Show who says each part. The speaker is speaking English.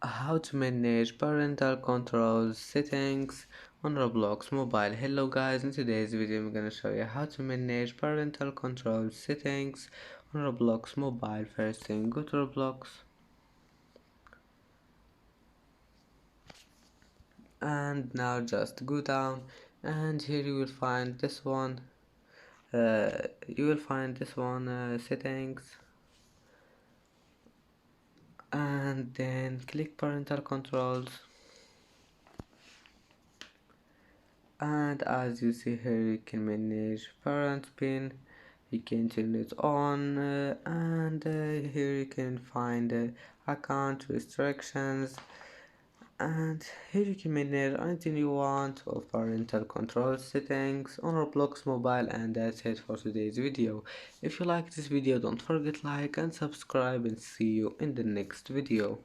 Speaker 1: How to manage parental controls settings on Roblox mobile. Hello guys, in today's video I'm gonna show you how to manage parental control settings on Roblox mobile. First thing, go to Roblox and now just go down, and here you will find this one. Settings, and then click parental controls. And as you see here, you can manage parent pin, you can turn it on, and here you can find account restrictions, and here you can manage anything you want of parental control settings on Roblox mobile. And that's it for today's video. If you like this video, don't forget like and subscribe, and see you in the next video.